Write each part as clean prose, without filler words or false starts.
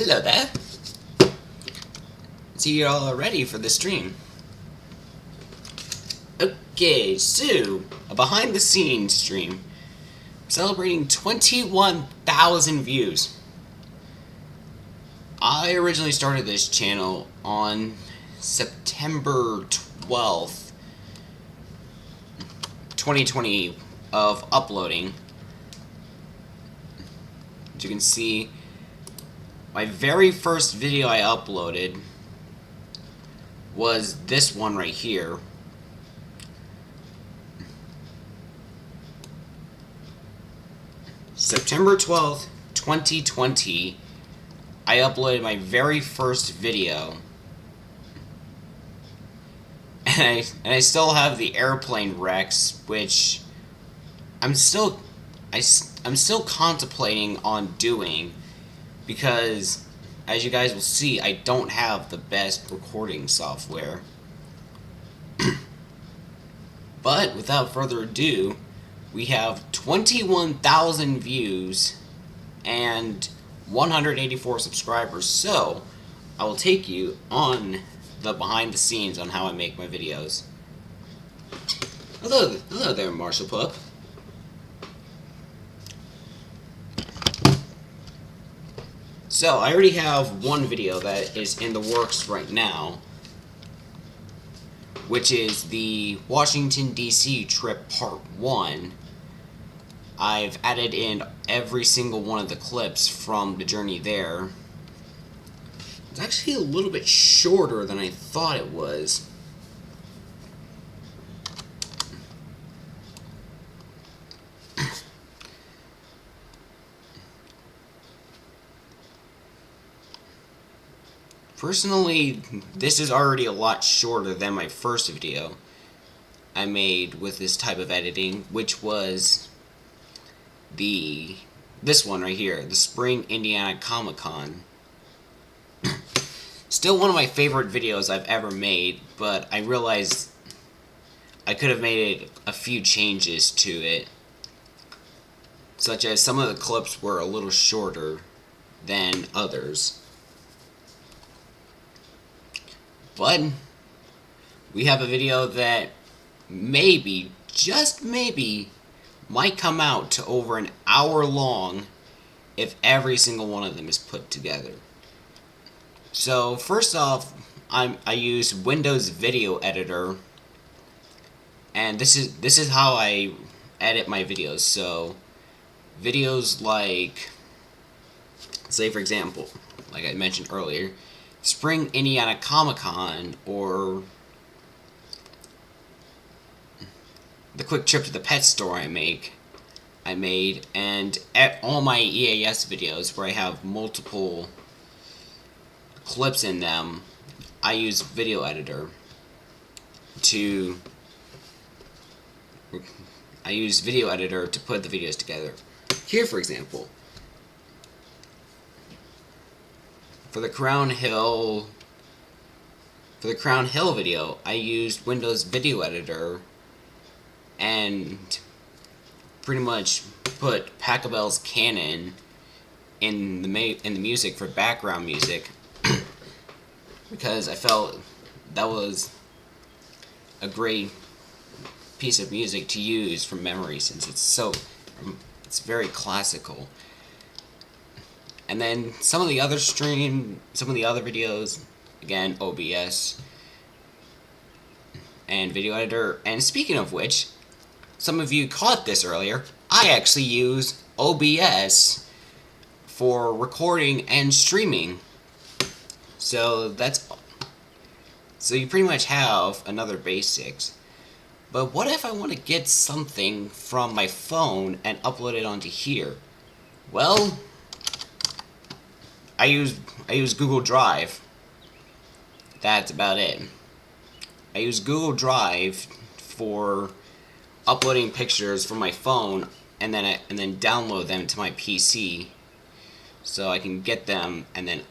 Hello there. See, you're all ready for the stream. Okay, so a behind-the-scenes stream celebrating 21,000 views. I originally started this channel on September 12th, 2020 of uploading. As you can see, my very first video I uploaded was this one right here. September 12th, 2020, I uploaded my very first video. And I still have the airplane wrecks, which I'm still contemplating on doing, because as you guys will see, I don't have the best recording software. But without further ado, we have 21,000 views and 184 subscribers, so I will take you on the behind the scenes on how I make my videos. Hello there, Marshall Pup. So, I already have one video that is in the works right now, which is the Washington, D.C. trip part 1. I've added in every single one of the clips from the journey there. It's actually a little bit shorter than I thought it was. Personally, this is already a lot shorter than my first video I made with this type of editing, which was this one right here, the Spring Indiana Comic-Con. Still one of my favorite videos I've ever made, but I realized I could have made a few changes to it, such as some of the clips were a little shorter than others. But we have a video that maybe, just maybe, might come out to over an hour long if every single one of them is put together. So first off, I use Windows Video Editor, and this is how I edit my videos. So videos like, say for example, like I mentioned earlier, Spring Indiana Comic-Con, or the quick trip to the pet store I made, and at all my EAS videos where I have multiple clips in them, I use Video Editor to put the videos together. Here, for example, for the Crown Hill video, I used Windows Video Editor and pretty much put Pachelbel's Canon in the music for background music because I felt that was a great piece of music to use from memory, since it's very classical. And then some of the other videos, again, OBS and Video Editor. And speaking of which, some of you caught this earlier, I actually use OBS for recording and streaming. So you pretty much have another basics. But what if I want to get something from my phone and upload it onto here? Well, I use Google Drive. That's about it. I use Google Drive for uploading pictures from my phone and then download them to my PC, so I can get them and then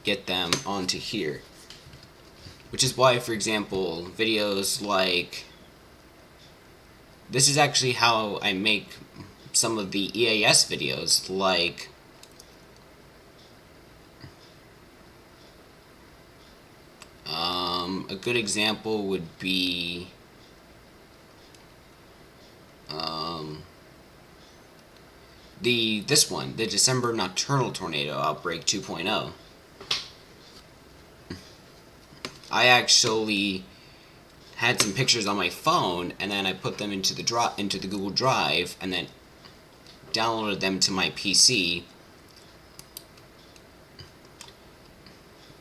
get them onto here. Which is why, for example, videos like this is actually how I make some of the EAS videos, like A good example would be this one, the December Nocturnal Tornado Outbreak 2.0. I actually had some pictures on my phone, and then I put them into the Google Drive, and then downloaded them to my PC.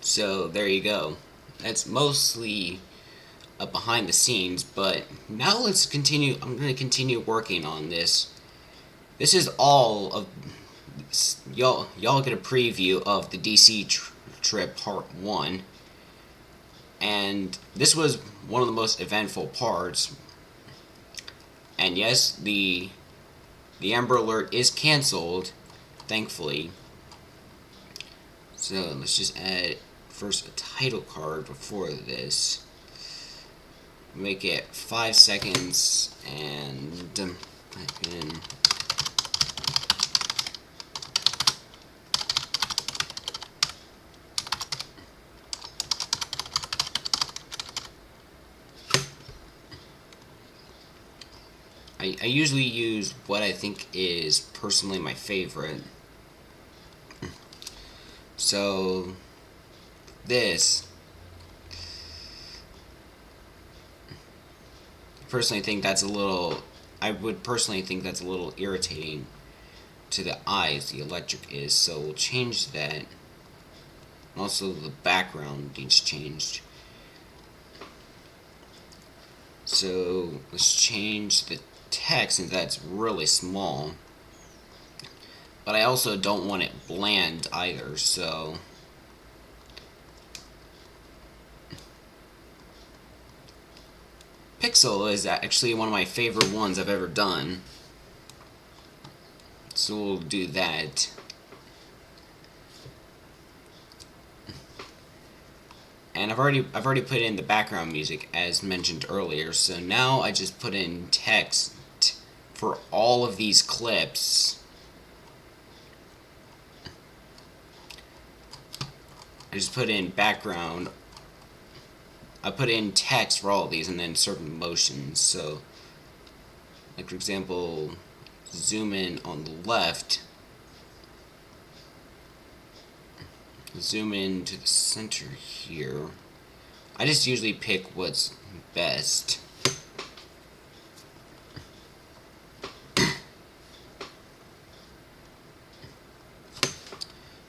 So there you go. That's mostly behind the scenes, but now let's continue. I'm going to continue working on this. This is all of y'all get a preview of the DC trip part 1. And this was one of the most eventful parts. And yes, the Amber Alert is canceled, thankfully. So let's just add first a title card before this. Make it 5 seconds and type in I usually use what I think is personally my favorite. So this, personally think that's a little, I would personally think that's a little irritating to the eyes, the electric is, so we'll change that. Also the background needs changed. So let's change the text since that's really small. But I also don't want it bland either, so Pixel is actually one of my favorite ones I've ever done. So we'll do that. And I've already put in the background music as mentioned earlier, so now I just put in text for all of these clips. I just put in background. I put in text for all of these and then certain motions. So, like for example, zoom in on the left. Zoom in to the center here. I just usually pick what's best.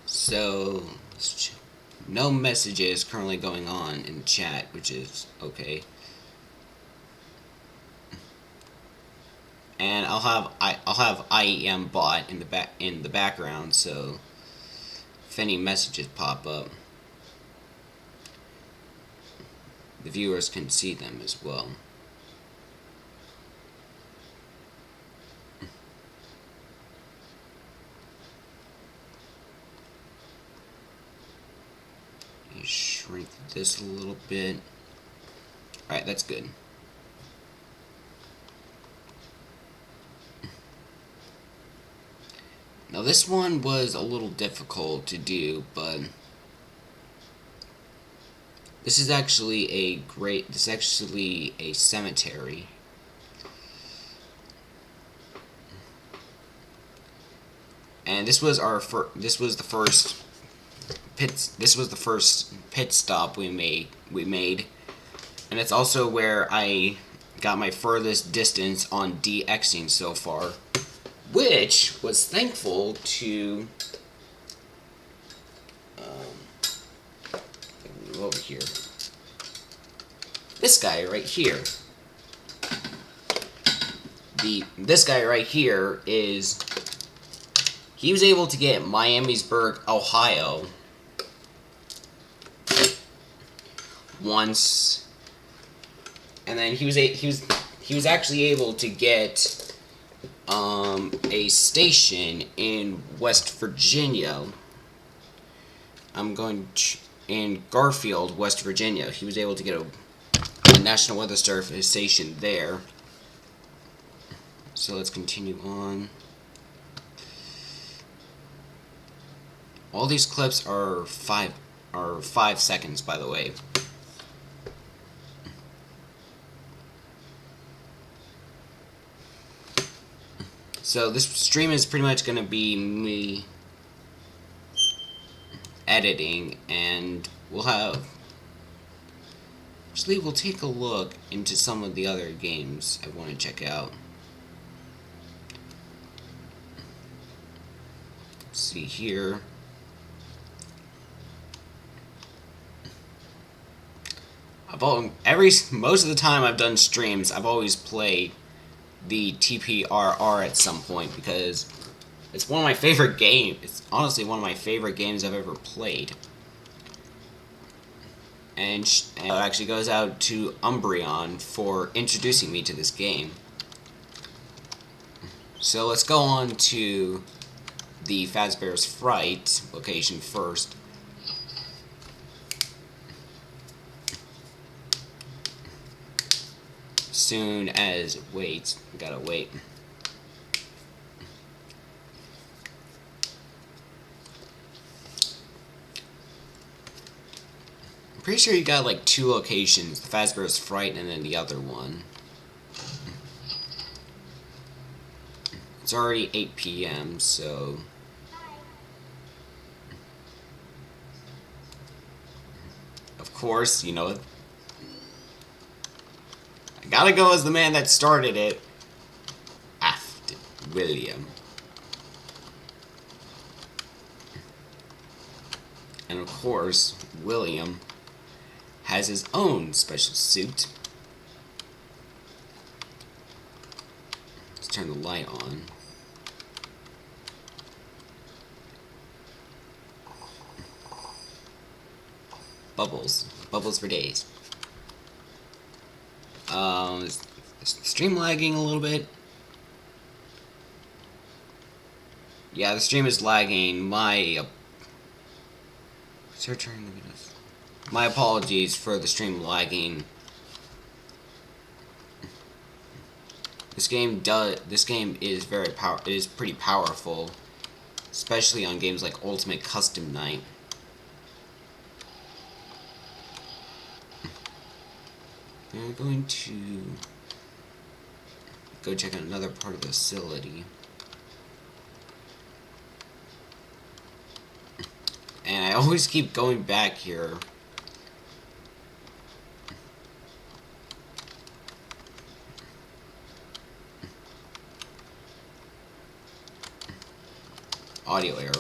So, no messages currently going on in the chat, which is okay. And I'll have IEM bot in the background, so if any messages pop up, the viewers can see them as well. Shrink this a little bit. Alright, that's good. Now this one was a little difficult to do, but this is actually a cemetery. And this was the first pit stop we made. And it's also where I got my furthest distance on DXing so far, which was thankful to over here. This guy right here. This guy right here he was able to get Miamisburg, Ohio once, and then he was actually able to get a station in West Virginia. In Garfield, West Virginia. He was able to get a National Weather Service station there. So let's continue on. All these clips are 5 seconds, by the way. So this stream is pretty much going to be me editing, and we'll have... Actually, we'll take a look into some of the other games I want to check out. Let's see here. Most of the time I've done streams, I've always played the TPRR at some point because it's one of my favorite games. It's honestly one of my favorite games I've ever played. And it actually goes out to Umbreon for introducing me to this game. So let's go on to the Fazbear's Fright location first. Soon as it waits, we gotta wait. I'm pretty sure you got like 2 locations, the Fazbear's Fright and then the other one. It's already 8 p.m., so... Of course, you know, I gotta go as the man that started it. After William. And of course, William has his own special suit. Let's turn the light on. Bubbles. Bubbles for days. Is the stream lagging a little bit? Yeah, the stream is lagging. My apologies for the stream lagging. This game is pretty powerful, especially on games like Ultimate Custom Night. We're going to go check out another part of the facility. And I always keep going back here. Audio error.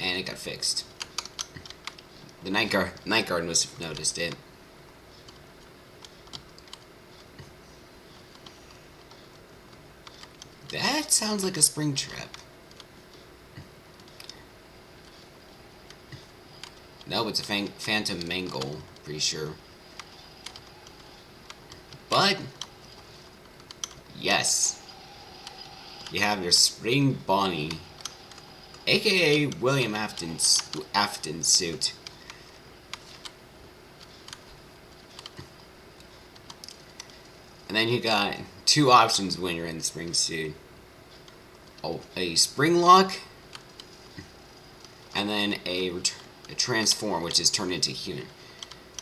And it got fixed. The night guard must have noticed it. That sounds like a spring trap. No, it's a phantom mangle, pretty sure. But yes, you have your spring Bonnie, aka William Afton suit. And then you got 2 options when you're in the spring suit. Oh, a spring lock, and then a transform, which is turned into human.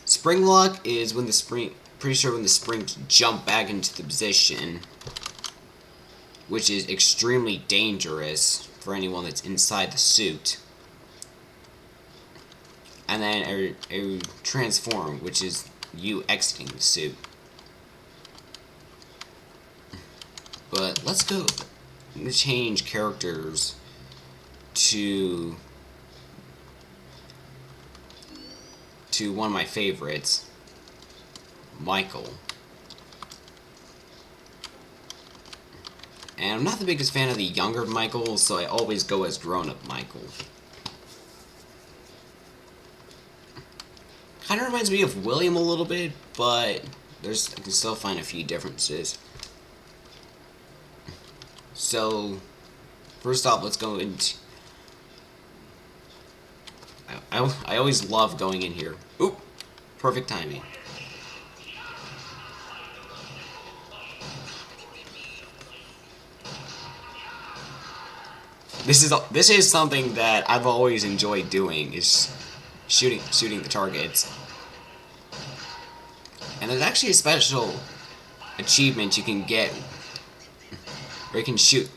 Spring lock is when the springs jump back into the position, which is extremely dangerous for anyone that's inside the suit. And then a transform, which is you exiting the suit. But let's go. I'm going to change characters to one of my favorites, Michael. And I'm not the biggest fan of the younger Michael, so I always go as grown-up Michael. Kind of reminds me of William a little bit, but I can still find a few differences. So, first off, let's go into... I always love going in here. Oop! Perfect timing. This is something that I've always enjoyed doing, is shooting the targets. And there's actually a special achievement you can get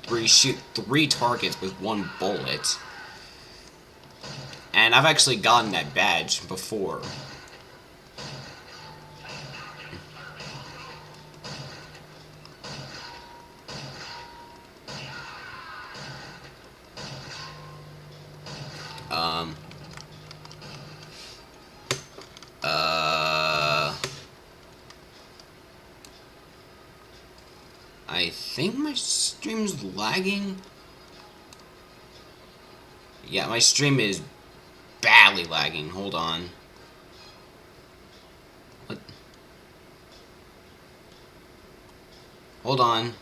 where you shoot 3 targets with 1 bullet. And I've actually gotten that badge before. I think my stream's lagging. Yeah, my stream is badly lagging. Hold on. What? Hold on.